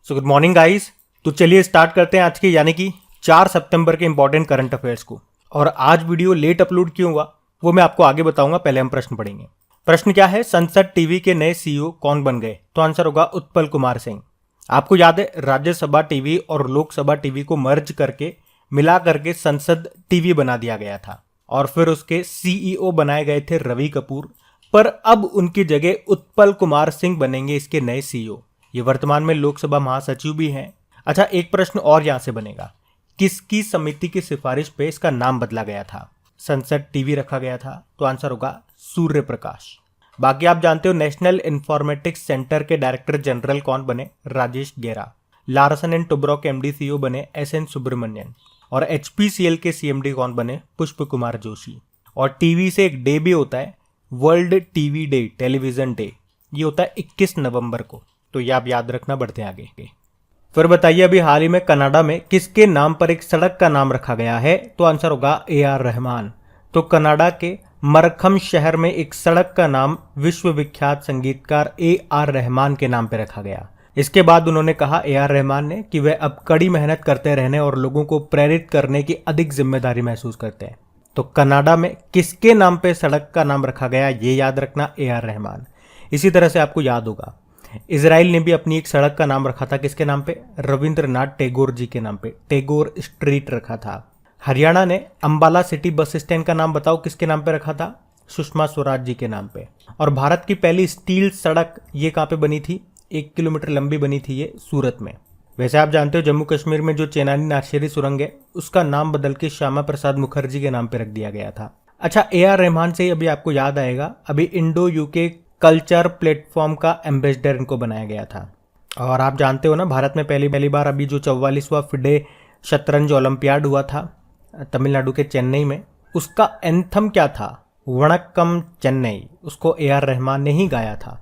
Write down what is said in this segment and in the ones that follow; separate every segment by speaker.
Speaker 1: So good morning guys. तो चलिए start करते हैं आज के यानी कि 4 सितंबर के इंपॉर्टेंट करंट अफेयर्स को। और आज वीडियो लेट अपलोड क्यों हुआ वो मैं आपको आगे बताऊंगा। पहले हम प्रश्न पढ़ेंगे। प्रश्न क्या है, संसद टीवी के नए सीईओ कौन बन गए? तो आंसर होगा उत्पल कुमार सिंह। आपको याद है राज्यसभा टीवी और लोकसभा टीवी को मर्ज करके मिला करके संसद टीवी बना दिया गया था और फिर उसके सीईओ बनाए गए थे रवि कपूर, पर अब उनकी जगह उत्पल कुमार सिंह बनेंगे इसके नए सीईओ। ये वर्तमान में लोकसभा महासचिव भी हैं। अच्छा, एक प्रश्न और यहां से बनेगा, किसकी समिति की सिफारिश पे इसका नाम बदला गया था? संसद टीवी रखा गया था, तो आंसर होगा सूर्य प्रकाश। बाकी आप जानते हो नेशनल इंफॉर्मेटिक्स सेंटर के डायरेक्टर जनरल कौन बने? राजेश गेरा। लार्सन एंड टुब्रो के एमडी सीईओ बने एसएन सुब्रमण्यन। और एचपीसीएल के सीएमडी कौन बने? पुष्प कुमार जोशी। और टीवी से एक डे भी होता है, world TV day, television day. ये होता है 21 नवंबर को, तो ये आप याद रखना। बढ़ते आगे। फिर बताइए, अभी हाल ही में कनाडा में किसके नाम पर एक सड़क का नाम रखा गया है? तो आंसर होगा AR रहमान। तो कनाडा के मरखम शहर में एक सड़क का नाम विश्वविख्यात संगीतकार AR रहमान के नाम पर रखा गया। इसके बाद उन्होंने कहा AR रहमान ने कि वे अब कड़ी मेहनत करते रहने और लोगों को प्रेरित करने की अधिक जिम्मेदारी महसूस करते हैं। तो कनाडा में किसके नाम पे सड़क का नाम रखा गया, ये याद रखना, AR रहमान। इसी तरह से आपको याद होगा इजराइल ने भी अपनी एक सड़क का नाम रखा था, किसके नाम पे? रविंद्रनाथ टैगोर जी के नाम पे, टैगोर स्ट्रीट रखा था। हरियाणा ने अंबाला सिटी बस स्टैंड का नाम बताओ किसके नाम पे रखा था? सुषमा स्वराज जी के नाम पे। और भारत की पहली स्टील सड़क ये कहाँ पे बनी थी? 1 किलोमीटर लंबी बनी थी ये सूरत में। वैसे आप जानते हो जम्मू कश्मीर में जो चेनानी नाशेरी सुरंग है उसका नाम बदल के श्यामा प्रसाद मुखर्जी के नाम पे रख दिया गया था। अच्छा, AR रहमान से अभी आपको याद आएगा, अभी इंडो यूके कल्चर प्लेटफॉर्म का एम्बेसडर इनको बनाया गया था। और आप जानते हो ना, भारत में पहली बार अभी जो 44वां फिडे शतरंज ओलंपियाड हुआ था तमिलनाडु के चेन्नई में, उसका एंथम क्या था? वणक्कम चेन्नई। उसको AR रहमान ने ही गाया था।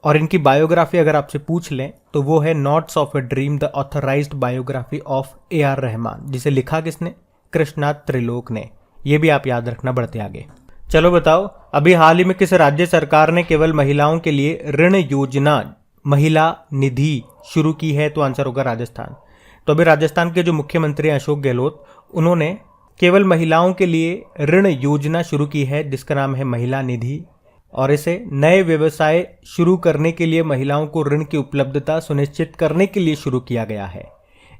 Speaker 1: और इनकी बायोग्राफी अगर आपसे पूछ लें तो वो है notes of a dream, the authorised biography of AR Rahman, जिसे लिखा किसने? कृष्णा त्रिलोक ने। ये भी आप याद रखना। बढ़ते आगे। चलो बताओ, अभी हाल ही में किस राज्य सरकार ने केवल महिलाओं के लिए ऋण योजना महिला निधि शुरू की है? तो आंसर होगा राजस्थान। तो अभी राजस्थान के जो मुख्यमंत्री हैं अशोक गहलोत, उन्होंने केवल महिलाओं के लिए ऋण योजना शुरू की है जिसका नाम है महिला निधि। और इसे नए व्यवसाय शुरू करने के लिए महिलाओं को ऋण की उपलब्धता सुनिश्चित करने के लिए शुरू किया गया है।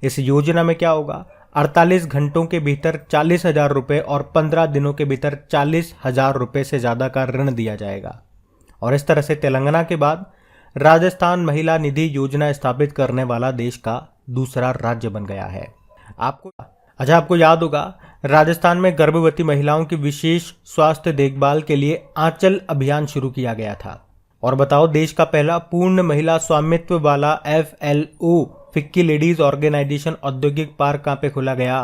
Speaker 1: इस योजना में क्या होगा? 48 घंटों के भीतर 40,000 रुपये और 15 दिनों के भीतर 40,000 रुपये से ज़्यादा का ऋण दिया जाएगा। और इस तरह से तेलंगाना के बाद राजस्थान महिला निधि योजना स्थापित करने वाला देश का दूसरा राज्य बन गया है। आपको याद होगा राजस्थान में गर्भवती महिलाओं की विशेष स्वास्थ्य देखभाल के लिए आंचल अभियान शुरू किया गया था। और बताओ, देश का पहला पूर्ण महिला स्वामित्व वाला FLO फिक्की लेडीज ऑर्गेनाइजेशन औद्योगिक पार्क कहाँ पे खोला गया?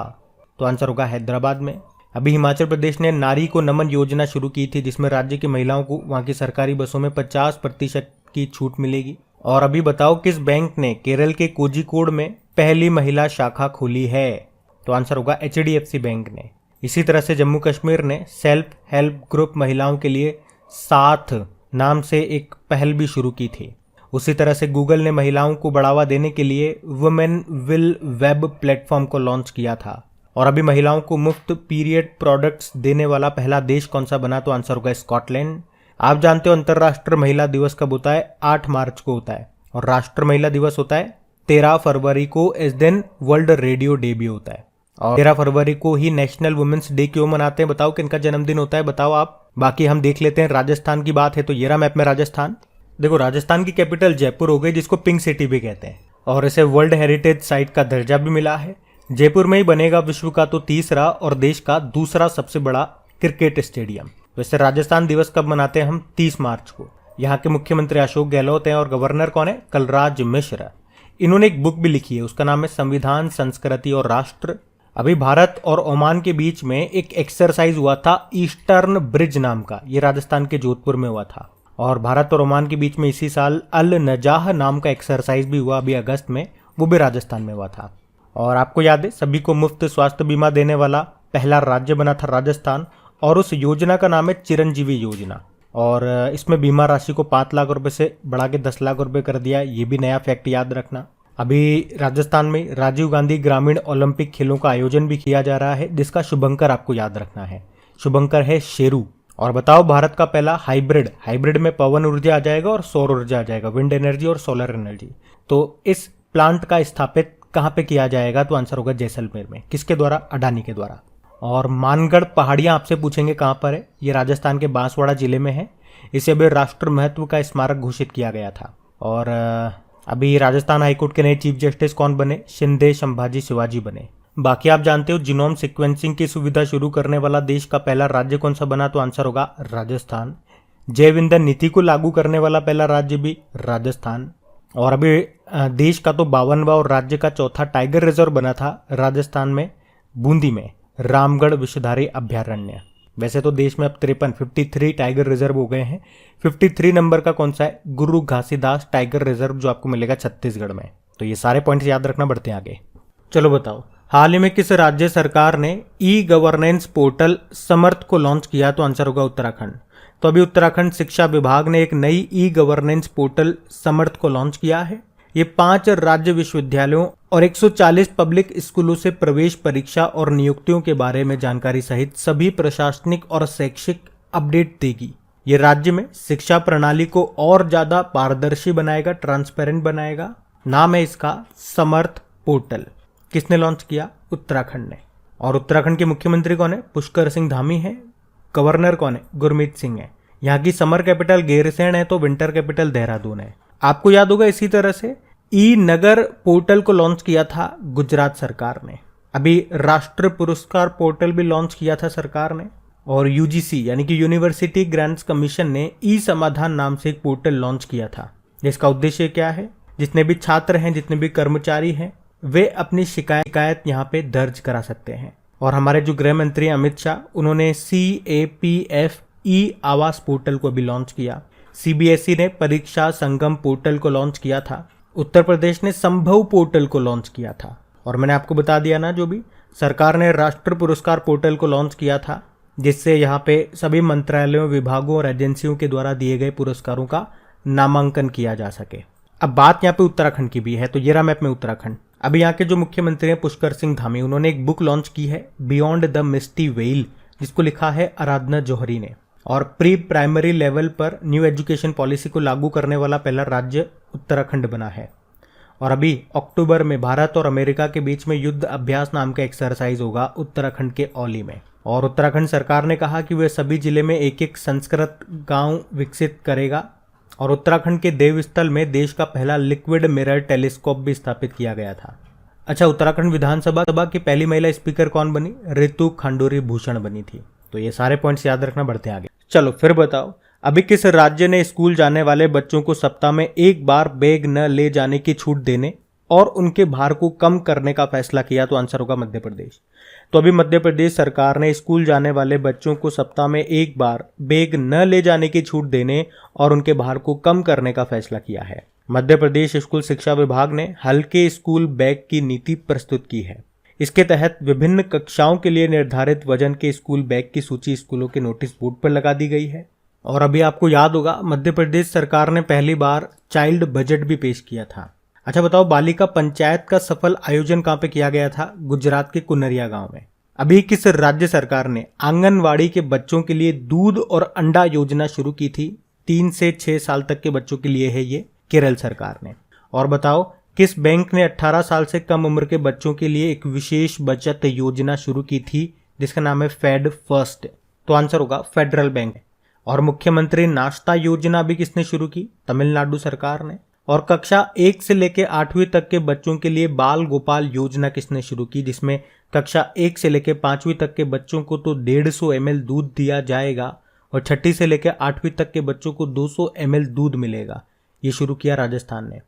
Speaker 1: तो आंसर होगा हैदराबाद में। अभी हिमाचल प्रदेश ने नारी को नमन योजना शुरू की थी जिसमें राज्य की महिलाओं को वहां की सरकारी बसों में 50% की छूट मिलेगी। और अभी बताओ, किस बैंक ने केरल के कोझिकोड में पहली महिला शाखा खोली है? तो आंसर होगा HDFC बैंक ने। इसी तरह से जम्मू कश्मीर ने सेल्फ हेल्प ग्रुप महिलाओं के लिए साथ नाम से एक पहल भी शुरू की थी। उसी तरह से गूगल ने महिलाओं को बढ़ावा देने के लिए वुमेन विल वेब प्लेटफॉर्म को लॉन्च किया था। और अभी महिलाओं को मुफ्त पीरियड प्रोडक्ट्स देने वाला पहला देश कौन सा बना? तो आंसर होगा स्कॉटलैंड। आप जानते हो अंतर्राष्ट्रीय महिला दिवस कब होता है? 8 मार्च को होता है। और राष्ट्रीय महिला दिवस होता है 13 फरवरी को। इस दिन वर्ल्ड रेडियो डे भी होता है। और 13 फरवरी को ही नेशनल वुमेन्स डे क्यों मनाते हैं? बताओ किनका जन्मदिन होता है, बताओ आप। बाकी हम देख लेते हैं। राजस्थान की बात है तो ये रहा मैप में राजस्थान। देखो, राजस्थान की कैपिटल जयपुर हो गई जिसको पिंक सिटी भी कहते हैं और इसे वर्ल्ड हेरिटेज साइट का दर्जा भी मिला है। जयपुर में ही बनेगा विश्व का तो तीसरा और देश का दूसरा सबसे बड़ा क्रिकेट स्टेडियम। वैसे राजस्थान दिवस कब मनाते हैं हम? 30 मार्च को। यहाँ के मुख्यमंत्री अशोक गहलोत हैं और गवर्नर कौन है? कलराज मिश्र। इन्होंने एक बुक भी लिखी है, उसका नाम है संविधान, संस्कृति और राष्ट्र। अभी भारत और ओमान के बीच में एक एक्सरसाइज हुआ था ईस्टर्न ब्रिज नाम का, ये राजस्थान के जोधपुर में हुआ था। और भारत और ओमान के बीच में इसी साल अल नजाह नाम का एक्सरसाइज भी हुआ अभी अगस्त में, वो भी राजस्थान में हुआ था। और आपको याद है सभी को मुफ्त स्वास्थ्य बीमा देने वाला पहला राज्य बना था राजस्थान। और उस योजना का नाम है चिरंजीवी योजना। और इसमें बीमा राशि को 5 लाख रुपए से बढ़ा के 10 लाख रुपए कर दिया। ये भी नया फैक्ट याद रखना। अभी राजस्थान में राजीव गांधी ग्रामीण ओलंपिक खेलों का आयोजन भी किया जा रहा है, जिसका शुभंकर आपको याद रखना है। शुभंकर है शेरू। और बताओ भारत का पहला हाइब्रिड में पवन ऊर्जा आ जाएगा और सौर ऊर्जा आ जाएगा, विंड एनर्जी और सोलर एनर्जी। तो इस प्लांट का स्थापित कहाँ पे किया जाएगा? तो आंसर होगा जैसलमेर में। किसके द्वारा? अडानी के द्वारा। और मानगढ़ पहाड़ियां आपसे पूछेंगे कहाँ पर है? ये राजस्थान के बांसवाड़ा जिले में है। इसे अभी राष्ट्र महत्व का स्मारक घोषित किया गया था। और अभी राजस्थान हाईकोर्ट के नए चीफ जस्टिस कौन बने? शिंदे संभाजी शिवाजी बने। बाकी आप जानते हो जीनोम सीक्वेंसिंग की सुविधा शुरू करने वाला देश का पहला राज्य कौन सा बना? तो आंसर होगा राजस्थान। जैव ईंधन नीति को लागू करने वाला पहला राज्य भी राजस्थान। और अभी देश का तो 52वां और राज्य का चौथा टाइगर रिजर्व बना था राजस्थान में, बूंदी में, रामगढ़ विषधारी अभ्यारण्य। वैसे तो देश में अब 53 टाइगर रिजर्व हो गए हैं। 53 नंबर का कौन सा है? गुरु घासीदास टाइगर रिजर्व, जो आपको मिलेगा छत्तीसगढ़ में। तो ये सारे पॉइंट्स याद रखना, बढ़ते हैं आगे। चलो बताओ, हाल ही में किस राज्य सरकार ने ई गवर्नेंस पोर्टल समर्थ को लॉन्च किया? तो आंसर होगा उत्तराखंड। तो अभी उत्तराखंड शिक्षा विभाग ने एक नई ई गवर्नेंस पोर्टल समर्थ को लॉन्च किया है। ये 5 राज्य विश्वविद्यालयों और 140 पब्लिक स्कूलों से प्रवेश परीक्षा और नियुक्तियों के बारे में जानकारी सहित सभी प्रशासनिक और शैक्षिक अपडेट देगी। ये राज्य में शिक्षा प्रणाली को और ज्यादा पारदर्शी बनाएगा, ट्रांसपेरेंट बनाएगा। नाम है इसका समर्थ पोर्टल। किसने लॉन्च किया? उत्तराखंड ने। और उत्तराखंड के मुख्यमंत्री कौन है? पुष्कर सिंह धामी है। गवर्नर कौन है? गुरमीत सिंह है। यहाँ की समर कैपिटल गैरसैंण है, तो विंटर कैपिटल देहरादून है। आपको याद होगा इसी तरह से ई नगर पोर्टल को लॉन्च किया था गुजरात सरकार ने। अभी राष्ट्र पुरस्कार पोर्टल भी लॉन्च किया था सरकार ने। और यूजीसी यानी कि यूनिवर्सिटी ग्रांट्स कमीशन ने ई समाधान नाम से एक पोर्टल लॉन्च किया था, जिसका उद्देश्य क्या है? जितने भी छात्र हैं, जितने भी कर्मचारी हैं, वे अपनी शिकायत यहाँ पे दर्ज करा सकते हैं। और हमारे जो गृह मंत्री अमित शाह, उन्होंने CAPF ई आवास पोर्टल को भी लॉन्च किया। CBSE ने परीक्षा संगम पोर्टल को लॉन्च किया था। उत्तर प्रदेश ने संभव पोर्टल को लॉन्च किया था। और मैंने आपको बता दिया ना, जो भी सरकार ने राष्ट्र पुरस्कार पोर्टल को लॉन्च किया था, जिससे यहाँ पे सभी मंत्रालयों, विभागों और एजेंसियों के द्वारा दिए गए पुरस्कारों का नामांकन किया जा सके। अब बात यहाँ पे उत्तराखंड की भी है, तो ये रहा मैप में उत्तराखंड। अभी यहाँ के जो मुख्यमंत्री हैं पुष्कर सिंह धामी, उन्होंने एक बुक लॉन्च की है बियॉन्ड द मिस्टी वेल, जिसको लिखा है आराधना जौहरी ने। और प्री प्राइमरी लेवल पर न्यू एजुकेशन पॉलिसी को लागू करने वाला पहला राज्य उत्तराखंड बना है। और अभी अक्टूबर में भारत और अमेरिका के बीच में युद्ध अभ्यास नाम का एक्सरसाइज होगा उत्तराखंड के औली में। और उत्तराखंड सरकार ने कहा कि वे सभी जिले में एक एक संस्कृत गांव विकसित करेगा। और उत्तराखंड के देवस्थल में देश का पहला लिक्विड मिरर टेलीस्कोप भी स्थापित किया गया था। अच्छा, उत्तराखंड विधानसभा की पहली महिला स्पीकर कौन बनी? ऋतु खंडूरी भूषण बनी थी। तो ये सारे पॉइंट्स याद रखना, बढ़ते हैं आगे। चलो फिर बताओ, अभी किस राज्य ने स्कूल जाने वाले बच्चों को सप्ताह में एक बार बैग न ले जाने की छूट देने और उनके भार को कम करने का फैसला किया? तो आंसर होगा मध्य प्रदेश। तो अभी मध्य प्रदेश सरकार ने स्कूल जाने वाले बच्चों को सप्ताह में एक बार बैग न ले जाने की छूट देने और उनके भार को कम करने का फैसला किया है। मध्य प्रदेश स्कूल शिक्षा विभाग ने हल्के स्कूल बैग की नीति प्रस्तुत की है। इसके तहत विभिन्न कक्षाओं के लिए निर्धारित वजन के स्कूल बैग की सूची स्कूलों के नोटिस बोर्ड पर लगा दी गई है। और अभी आपको याद होगा मध्य प्रदेश सरकार ने पहली बार चाइल्ड बजट भी पेश किया था। अच्छा बताओ, बालिका पंचायत का सफल आयोजन कहाँ पे किया गया था? गुजरात के कुनरिया गांव में। अभी किस राज्य सरकार ने आंगनवाड़ी के बच्चों के लिए दूध और अंडा योजना शुरू की थी? 3 से 6 साल तक के बच्चों के लिए है ये, केरल सरकार ने। और बताओ, किस बैंक ने 18 साल से कम उम्र के बच्चों के लिए एक विशेष बचत योजना शुरू की थी, जिसका नाम है फेड फर्स्ट? तो आंसर होगा फेडरल बैंक। और मुख्यमंत्री नाश्ता योजना भी किसने शुरू की? तमिलनाडु सरकार ने। और कक्षा 1 से लेकर 8वीं तक के बच्चों के लिए बाल गोपाल योजना किसने शुरू की, जिसमें कक्षा 1 से लेकर 5वीं तक के बच्चों को तो 150 ml दूध दिया जाएगा और 6ठी से लेकर 8वीं तक के बच्चों को 200 ml दूध मिलेगा। ये शुरू किया राजस्थान ने।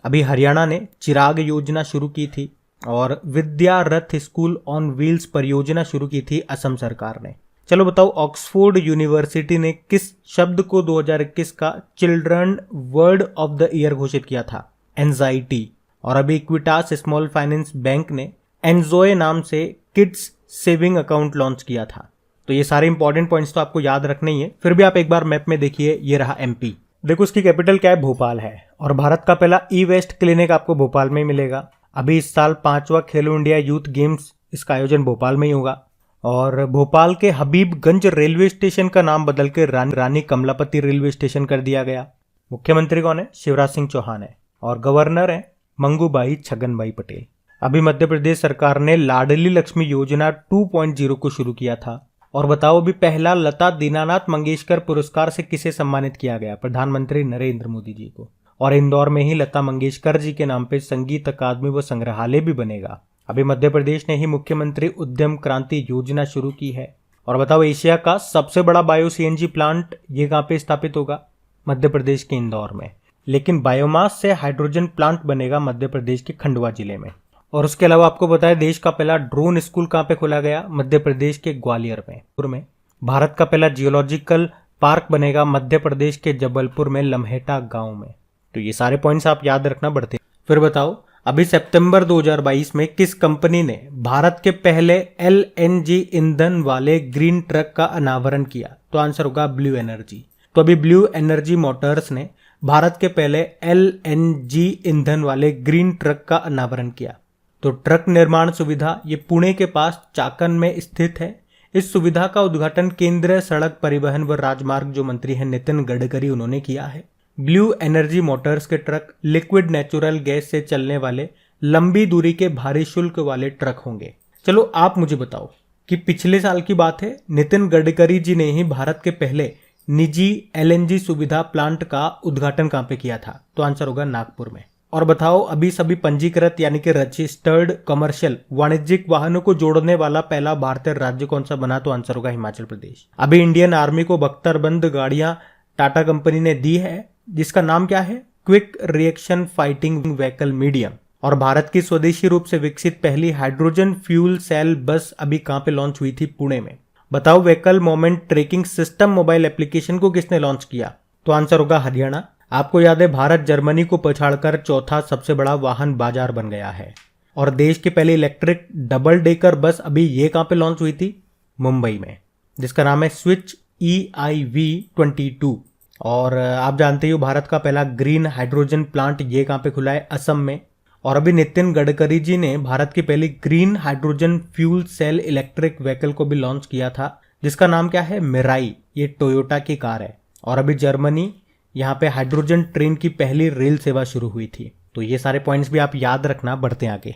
Speaker 1: अभी हरियाणा ने चिराग योजना शुरू की थी और विद्या रथ स्कूल ऑन व्हील्स परियोजना शुरू की थी असम सरकार ने। चलो बताओ, ऑक्सफोर्ड यूनिवर्सिटी ने किस शब्द को 2021 का children word of the year घोषित किया था? एंजाइटी। और अभी इक्विटास स्मॉल फाइनेंस बैंक ने एंजॉय नाम से किड्स सेविंग अकाउंट लॉन्च किया था। तो ये सारे इंपॉर्टेंट पॉइंट्स तो आपको याद रखने ही है। फिर भी आप एक बार मैप में देखिए, ये रहा एमपी। देखो उसकी कैपिटल क्या है, भोपाल है। और भारत का पहला ई वेस्ट क्लिनिक आपको भोपाल में ही मिलेगा। अभी इस साल 5वां खेलो इंडिया यूथ गेम्स, इसका आयोजन भोपाल में ही होगा। और भोपाल के हबीबगंज रेलवे स्टेशन का नाम बदल के रानी कमलापति रेलवे स्टेशन कर दिया गया। मुख्यमंत्री कौन है, शिवराज सिंह चौहान है। और गवर्नर है मंगूभाई छगनभाई पटेल। अभी मध्य प्रदेश सरकार ने लाडली लक्ष्मी योजना 2.0 को शुरू किया था। और बताओ अभी पहला लता दीनानाथ मंगेशकर पुरस्कार से किसे सम्मानित किया गया, प्रधानमंत्री नरेंद्र मोदी जी को। और इंदौर में ही लता मंगेशकर जी के नाम पे संगीत अकादमी व संग्रहालय भी बनेगा। अभी मध्य प्रदेश ने ही मुख्यमंत्री उद्यम क्रांति योजना शुरू की है। और बताओ एशिया का सबसे बड़ा बायो सीएनजी प्लांट ये कहाँ पे स्थापित होगा, मध्य प्रदेश के इंदौर में। लेकिन बायोमास से हाइड्रोजन प्लांट बनेगा मध्य प्रदेश के खंडवा जिले में। और उसके अलावा आपको बताया देश का पहला ड्रोन स्कूल कहाँ पे खोला गया, मध्य प्रदेश के ग्वालियर में। भारत का पहला जियोलॉजिकल पार्क बनेगा मध्य प्रदेश के जबलपुर में लम्हेटा गांव में। तो ये सारे पॉइंट्स आप याद रखना बढ़ते। फिर बताओ अभी सितंबर 2022 में किस कंपनी ने भारत के पहले एलएनजी ईंधन वाले ग्रीन ट्रक का अनावरण किया, तो आंसर होगा ब्लू एनर्जी। तो अभी ब्लू एनर्जी मोटर्स ने भारत के पहले एलएनजी ईंधन वाले ग्रीन ट्रक का अनावरण किया। तो ट्रक निर्माण सुविधा ये पुणे के पास चाकन में स्थित है। इस सुविधा का उद्घाटन केंद्रीय सड़क परिवहन व राजमार्ग जो मंत्री हैं नितिन गडकरी उन्होंने किया है। ब्लू एनर्जी मोटर्स के ट्रक लिक्विड नेचुरल गैस से चलने वाले लंबी दूरी के भारी शुल्क वाले ट्रक होंगे। चलो आप मुझे बताओ कि पिछले साल की बात है, नितिन गडकरी जी ने ही भारत के पहले निजी एलएनजी सुविधा प्लांट का उद्घाटन कहां पे किया था, तो आंसर होगा नागपुर में। और बताओ अभी सभी पंजीकृत यानी कि रजिस्टर्ड कमर्शियल वाणिज्यिक वाहनों को जोड़ने वाला पहला भारतीय राज्य कौन सा बना, तो आंसर होगा हिमाचल प्रदेश। अभी इंडियन आर्मी को बख्तरबंद गाड़ियां टाटा कंपनी ने दी है, जिसका नाम क्या है, quick reaction fighting vehicle medium. और भारत की स्वदेशी रूप से विकसित पहली हाइड्रोजन फ्यूल सेल बस अभी कहां पे लॉन्च हुई थी, पुणे में। बताओ vehicle moment tracking system mobile application को किसने लॉन्च किया, तो आंसर होगा हरियाणा। आपको याद है भारत जर्मनी को पछाड़कर चौथा सबसे बड़ा वाहन बाजार बन गया है। और देश की पहली इलेक्ट्रिक डबल डेकर बस अभी ये कहां पे लॉन्च हुई थी, मुंबई में, जिसका नाम है स्विच EIV22। और आप जानते हो भारत का पहला ग्रीन हाइड्रोजन प्लांट ये कहां पे खुला है, असम में। और अभी नितिन गडकरी जी ने भारत की पहली green hydrogen fuel cell electric vehicle को भी लॉन्च किया था, जिसका नाम क्या है, मिराई। ये टोयोटा की कार है। और अभी जर्मनी यहाँ पे हाइड्रोजन ट्रेन की पहली रेल सेवा शुरू हुई थी। तो ये सारे पॉइंट्स भी आप याद रखना, बढ़ते आगे।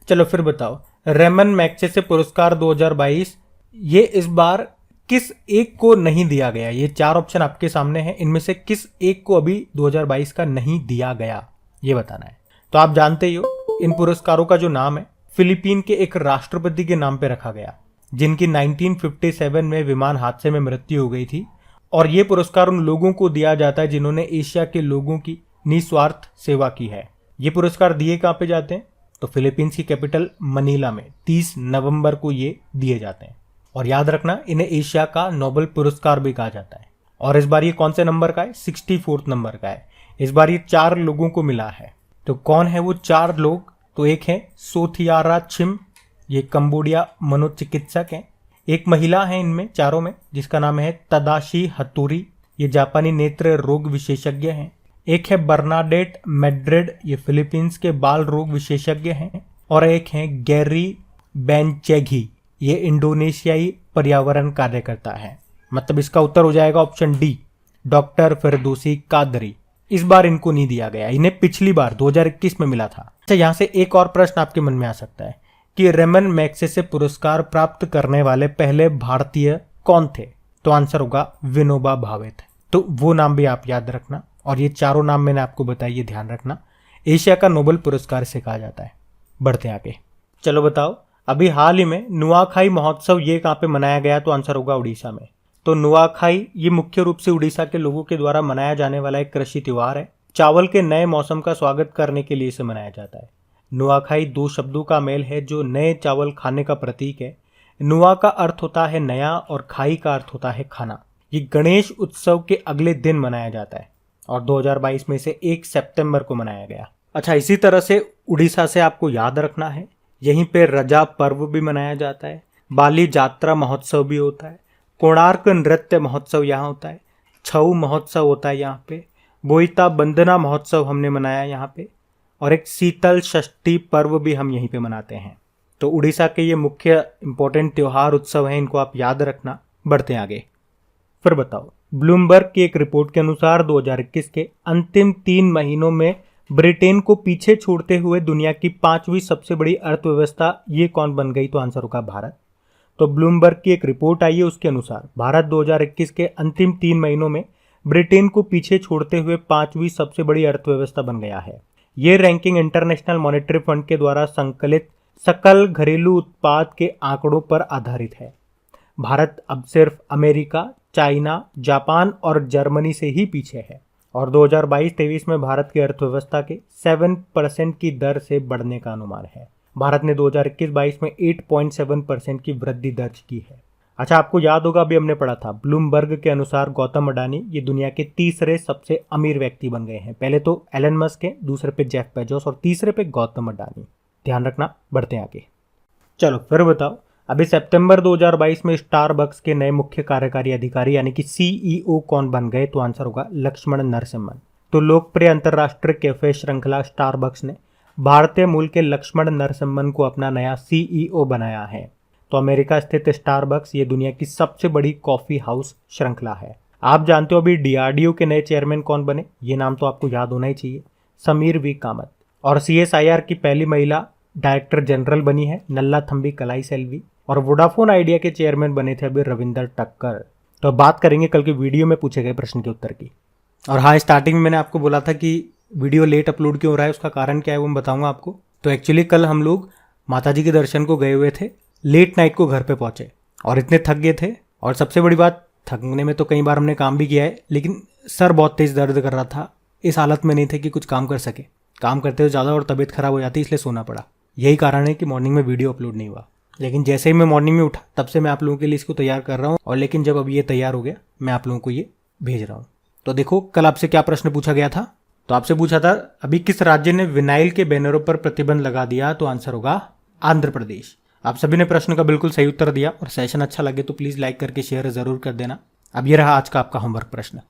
Speaker 1: चलो फिर बताओ रेमन मैग्सेसे पुरस्कार 2022 ये इस बार किस एक को नहीं दिया गया। ये 4 ऑप्शन आपके सामने हैं, इनमें से किस एक को अभी 2022 का नहीं दिया गया ये बताना है। तो आप जानते ही हो इन पुरस्कारों का जो नाम है फिलीपीन के एक राष्ट्रपति के नाम पे रखा गया, जिनकी 1957 में विमान हादसे में मृत्यु हो गई थी। और ये पुरस्कार उन लोगों को दिया जाता है जिन्होंने एशिया के लोगों की निस्वार्थ सेवा की है। ये पुरस्कार दिए कहाँ पे जाते हैं, तो फिलीपींस की कैपिटल मनीला में 30 नवंबर को ये दिए जाते हैं। और याद रखना इन्हें एशिया का नोबेल पुरस्कार भी कहा जाता है। और इस बार ये कौन से नंबर का है, 64 नंबर का है। इस बार ये 4 लोगों को मिला है। तो कौन है वो 4 लोग, तो एक है सोथियारा छिम, ये कंबोडिया मनोचिकित्सक हैं। एक महिला है इनमें चारों में, जिसका नाम है तदाशी हतूरी, ये जापानी नेत्र रोग विशेषज्ञ हैं। एक है बर्नाडेट मैड्रिड, ये फिलीपींस के बाल रोग विशेषज्ञ हैं। और एक है गैरी बेंचेघी, ये इंडोनेशियाई पर्यावरण कार्यकर्ता है। मतलब इसका उत्तर हो जाएगा option D, doctor Firdausi Qadri. इस बार इनको नहीं दिया गया, इन्हें पिछली बार 2021 में मिला था। अच्छा, यहाँ से एक और प्रश्न आपके मन में आ सकता है कि रेमन मैग्सेसे पुरस्कार प्राप्त करने वाले पहले भारतीय कौन थे, तो आंसर होगा विनोबा भावे थे। तो वो नाम भी आप याद रखना। और ये चारों नाम मैंने आपको बताया, ये ध्यान रखना। एशिया का नोबेल पुरस्कार से कहा जाता है। बढ़ते आगे। चलो बताओ अभी हाल ही में नुआखाई महोत्सव ये कहाँ पे मनाया गया, तो आंसर होगा उड़ीसा में। तो नुआखाई ये मुख्य रूप से उड़ीसा के लोगों के द्वारा मनाया जाने वाला एक कृषि त्योहार है। चावल के नए मौसम का स्वागत करने के लिए इसे मनाया जाता है। नुआखाई 2 शब्दों का मेल है जो नए चावल खाने का प्रतीक है। नुआ का अर्थ होता है नया और खाई का अर्थ होता है खाना। ये गणेश उत्सव के अगले दिन मनाया जाता है और 2022 में से 1 सितंबर को मनाया गया। अच्छा, इसी तरह से उड़ीसा से आपको याद रखना है, यहीं पे रजा पर्व भी मनाया जाता है, बाली जात्रा महोत्सव भी होता है, कोणार्क नृत्य महोत्सव यहाँ होता है, छऊ महोत्सव होता है यहाँ पे, बोईता बंदना महोत्सव हमने मनाया यहाँ पे, और एक शीतल षष्ठी पर्व भी हम यहीं पे मनाते हैं। तो उड़ीसा के ये मुख्य इंपॉर्टेंट त्योहार उत्सव हैं, इनको आप याद रखना। बढ़ते हैं आगे। फिर बताओ, ब्लूमबर्ग की एक रिपोर्ट के अनुसार 2021 के अंतिम 3 महीनों में ब्रिटेन को पीछे छोड़ते हुए दुनिया की 5वीं सबसे बड़ी अर्थव्यवस्था ये कौन बन गई? तो आंसर होगा भारत। तो ब्लूमबर्ग की एक रिपोर्ट आई है, उसके अनुसार भारत 2021 के अंतिम 3 महीनों में ब्रिटेन को पीछे छोड़ते हुए 5वीं सबसे बड़ी अर्थव्यवस्था बन गया है। ये रैंकिंग इंटरनेशनल मॉनेटरी फंड के द्वारा संकलित सकल घरेलू उत्पाद के आंकड़ों पर आधारित है। भारत अब सिर्फ अमेरिका, चाइना, जापान और जर्मनी से ही पीछे है, और 2022-23 में भारत की अर्थव्यवस्था के 7% की दर से बढ़ने का अनुमान है। भारत ने 2021-22 में 8.7% की वृद्धि दर्ज की है। अच्छा, आपको याद होगा, अभी हमने पढ़ा था, ब्लूमबर्ग के अनुसार गौतम अडानी ये दुनिया के तीसरे सबसे अमीर व्यक्ति बन गए हैं। पहले तो एलन मस्क है, दूसरे पे जेफ बेजोस और तीसरे पे गौतम अडानी। ध्यान रखना। बढ़ते हैं आगे। चलो फिर बताओ, अभी सितंबर 2022 में स्टारबक्स के नए मुख्य कार्यकारी अधिकारी यानी कि सीईओ कौन बन गए? तो आंसर होगा लक्ष्मण नरसिम्हन। तो लोकप्रिय अंतर्राष्ट्रीय कैफे श्रृंखला स्टारबक्स ने भारतीय मूल के लक्ष्मण नरसिम्हन को अपना नया सीईओ बनाया है। तो अमेरिका स्थित स्टारबक्स ये दुनिया की सबसे बड़ी कॉफी हाउस श्रृंखला है। आप जानते हो अभी डीआरडीओ के नए चेयरमैन कौन बने? ये नाम तो आपको याद होना ही चाहिए, समीर वी कामत। और सीएसआईआर की पहली महिला डायरेक्टर जनरल बनी है नल्लाथंबी कलाई सेल्वी। और वोडाफोन आइडिया के चेयरमैन बने थे अभी रविंदर टक्कर। तो अब बात करेंगे कल की वीडियो में पूछे गए प्रश्न के उत्तर की। और हाँ, स्टार्टिंग में मैंने आपको बोला था कि वीडियो लेट अपलोड क्यों हो रहा है, उसका कारण क्या है वो मैं बताऊंगा आपको। तो एक्चुअली कल हम लोग माताजी के दर्शन को गए हुए थे, लेट नाइट को घर पे पहुंचे और इतने थक गए थे। और सबसे बड़ी बात, थकने में तो कई बार हमने काम भी किया है, लेकिन सर बहुत तेज दर्द कर रहा था। इस हालत में नहीं थे कि कुछ काम कर सके। काम करते हुए ज़्यादा और तबीयत खराब हो जाती, इसलिए सोना पड़ा। यही कारण है कि मॉर्निंग में वीडियो अपलोड नहीं हुआ। लेकिन जैसे ही मैं मॉर्निंग में उठा, तब से मैं आप लोगों के लिए इसको तैयार कर रहा हूँ। और लेकिन जब अब ये तैयार हो गया, मैं आप लोगों को ये भेज रहा हूँ। तो देखो, कल आपसे क्या प्रश्न पूछा गया था? तो आपसे पूछा था, अभी किस राज्य ने विनाइल के बैनरों पर प्रतिबंध लगा दिया? तो आंसर होगा आंध्र प्रदेश। आप सभी ने प्रश्न का बिल्कुल सही उत्तर दिया। और सेशन अच्छा लगे तो प्लीज़ लाइक करके शेयर ज़रूर कर देना। अब ये रहा आज का आपका होमवर्क प्रश्न।